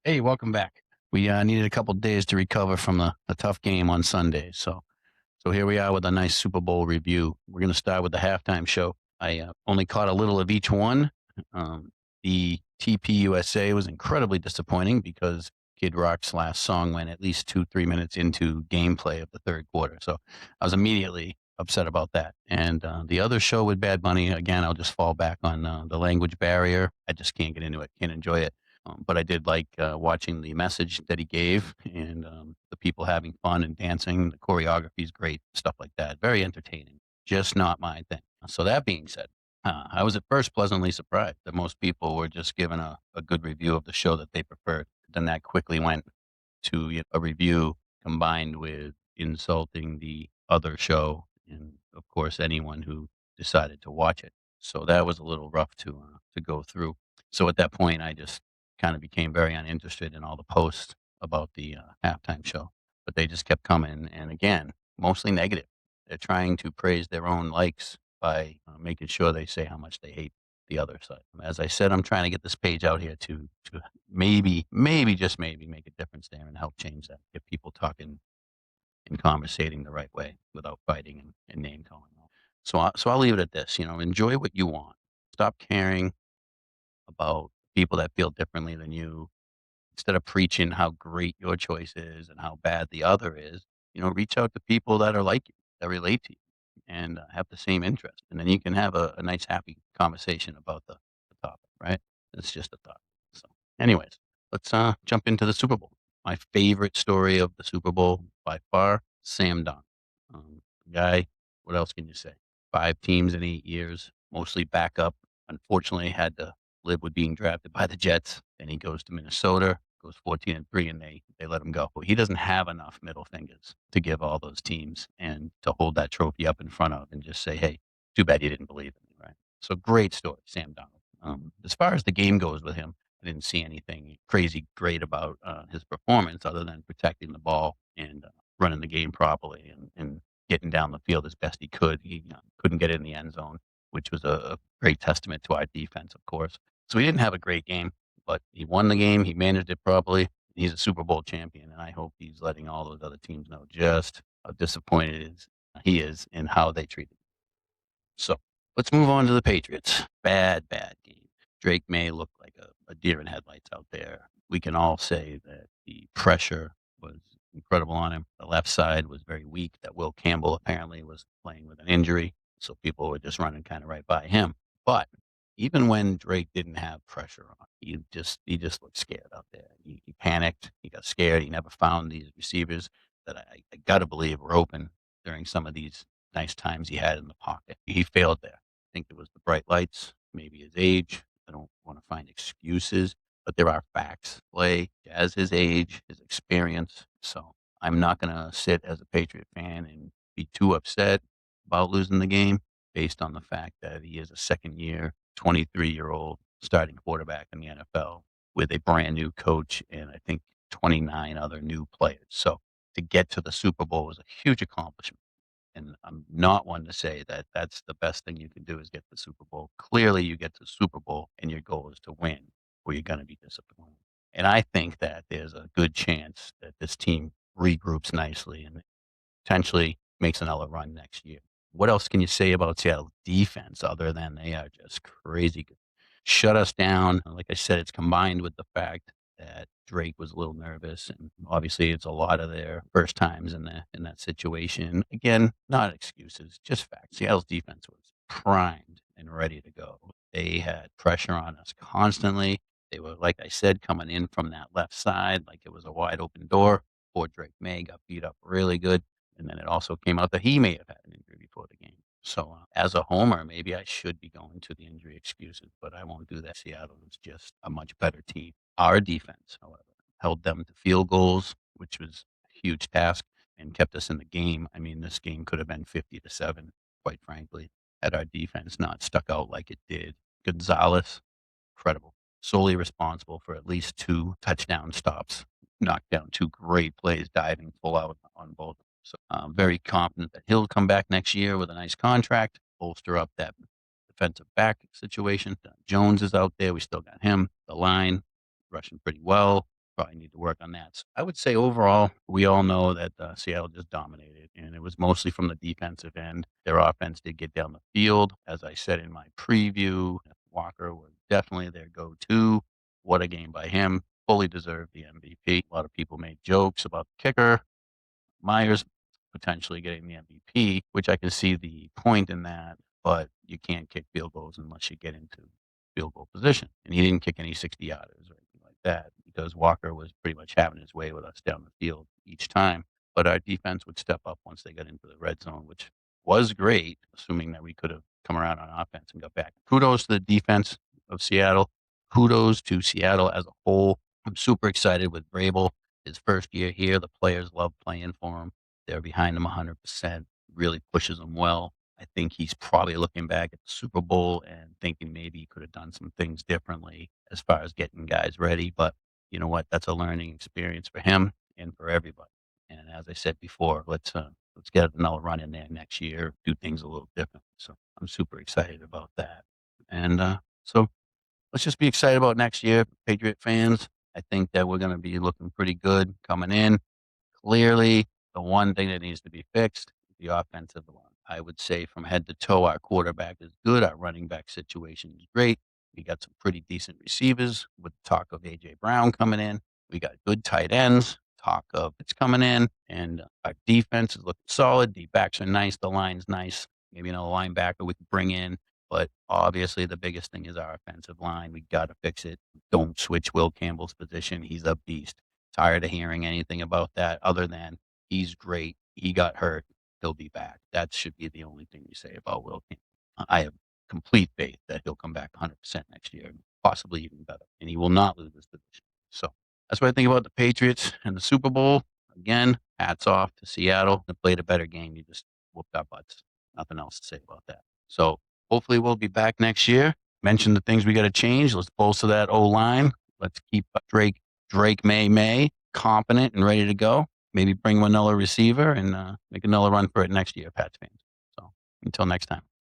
Hey, welcome back. We needed a couple days to recover from the tough game on Sunday. So here we are with a nice Super Bowl review. We're going to start with the halftime show. I only caught a little of each one. The TPUSA was incredibly disappointing because Kid Rock's last song went at least 2, 3 minutes into gameplay of the third quarter. So I was immediately upset about that. And the other show with Bad Bunny, again, I'll just fall back on the language barrier. I just can't get into it, can't enjoy it. But I did like watching the message that he gave and the people having fun and dancing. The choreography is great, stuff like that. Very entertaining. Just not my thing. So that being said, I was at first pleasantly surprised that most people were just given a good review of the show that they preferred. Then that quickly went to a review combined with insulting the other show and, of course, anyone who decided to watch it. So that was a little rough to go through. So at that point, I just kind of became very uninterested in all the posts about the halftime show. But they just kept coming, and again, mostly negative. They're trying to praise their own likes by making sure they say how much they hate the other side. As I said, I'm trying to get this page out here to maybe just maybe make a difference there and help change that. Get people talking and conversating the right way without fighting and name calling. So I'll leave it at this. Enjoy what you want. Stop caring about people that feel differently than you. Instead of preaching how great your choice is and how bad the other is, reach out to people that are like you, that relate to you, and have the same interest. And then you can have a nice, happy conversation about the topic, right? It's just a thought. So, anyways, let's jump into the Super Bowl. My favorite story of the Super Bowl by far, Sam Darnold. Guy, what else can you say? 5 teams in 8 years, mostly backup. Unfortunately, had to live with being drafted by the Jets. Then he goes to Minnesota, goes 14-3, and they let him go. But he doesn't have enough middle fingers to give all those teams and to hold that trophy up in front of and just say, "Hey, too bad you didn't believe in me." Right? So great story, Sam Donald. As far as the game goes with him, I didn't see anything crazy great about his performance other than protecting the ball and running the game properly and getting down the field as best he could. He couldn't get in the end zone, which was a great testament to our defense, of course. So he didn't have a great game, but he won the game. He managed it properly. He's a Super Bowl champion, and I hope he's letting all those other teams know just how disappointed he is in how they treated him. So let's move on to the Patriots. Bad, bad game. Drake May looked like a deer in headlights out there. We can all say that the pressure was incredible on him. The left side was very weak. That Will Campbell apparently was playing with an injury, so people were just running kind of right by him. But even when Drake didn't have pressure on, he just looked scared out there. He panicked. He got scared. He never found these receivers that I got to believe were open during some of these nice times he had in the pocket. He failed there. I think it was the bright lights, maybe his age. I don't want to find excuses, but there are facts. Play as his age, his experience. So I'm not going to sit as a Patriot fan and be too upset about losing the game based on the fact that he is a second year, 23-year-old starting quarterback in the NFL with a brand new coach and I think 29 other new players. So to get to the Super Bowl was a huge accomplishment. And I'm not one to say that that's the best thing you can do is get the Super Bowl. Clearly, you get to the Super Bowl and your goal is to win, or you're going to be disappointed. And I think that there's a good chance that this team regroups nicely and potentially makes another run next year. What else can you say about Seattle defense other than they are just crazy good? Shut us down. Like I said, it's combined with the fact that Drake was a little nervous, and obviously it's a lot of their first times in that situation. Again, not excuses, just facts. Seattle's defense was primed and ready to go. They had pressure on us constantly. They were, like I said, coming in from that left side like it was a wide open door. Poor Drake May got beat up really good. And then it also came out that he may have had an injury before the game. So, as a homer, maybe I should be going to the injury excuses, but I won't do that. Seattle is just a much better team. Our defense, however, held them to field goals, which was a huge task, and kept us in the game. I mean, this game could have been 50-7, quite frankly, had our defense not stuck out like it did. Gonzalez, incredible. Solely responsible for at least 2 touchdown stops. Knocked down 2 great plays, diving full out on both. So I'm very confident that he'll come back next year with a nice contract, bolster up that defensive back situation. Jones is out there. We still got him. The line rushing pretty well. probably need to work on that. So I would say overall, we all know that Seattle just dominated, and it was mostly from the defensive end. Their offense did get down the field. As I said in my preview, Walker was definitely their go-to. What a game by him. Fully deserved the MVP. A lot of people made jokes about the kicker, Myers potentially getting the MVP, which I can see the point in that, but you can't kick field goals unless you get into field goal position. And he didn't kick any 60-yarders or anything like that because Walker was pretty much having his way with us down the field each time. But our defense would step up once they got into the red zone, which was great, assuming that we could have come around on offense and got back. Kudos to the defense of Seattle. Kudos to Seattle as a whole. I'm super excited with Vrabel. His first year here, the players love playing for him. They're behind him 100%, really pushes him well. I think he's probably looking back at the Super Bowl and thinking maybe he could have done some things differently as far as getting guys ready. But you know what? That's a learning experience for him and for everybody. And as I said before, let's get another run in there next year, do things a little different. So I'm super excited about that. And so let's just be excited about next year, Patriot fans. I think that we're going to be looking pretty good coming in. Clearly, the one thing that needs to be fixed is the offensive line. I would say from head to toe, our quarterback is good. Our running back situation is great. We got some pretty decent receivers with talk of A.J. Brown coming in. We got good tight ends. Talk of it's coming in. And our defense is looking solid. The backs are nice. The line's nice. Maybe another linebacker we could bring in. But obviously, the biggest thing is our offensive line. We got to fix it. Don't switch Will Campbell's position. He's a beast. Tired of hearing anything about that other than he's great. He got hurt. He'll be back. That should be the only thing we say about Will Campbell. I have complete faith that he'll come back 100% next year, possibly even better, and he will not lose his position. So that's what I think about the Patriots and the Super Bowl. Again, hats off to Seattle. They played a better game. You just whooped our butts. Nothing else to say about that. So hopefully we'll be back next year. Mention the things we got to change. Let's bolster that O-line. Let's keep Drake May competent and ready to go. Maybe bring him another receiver and make another run for it next year, Pats fans. So until next time.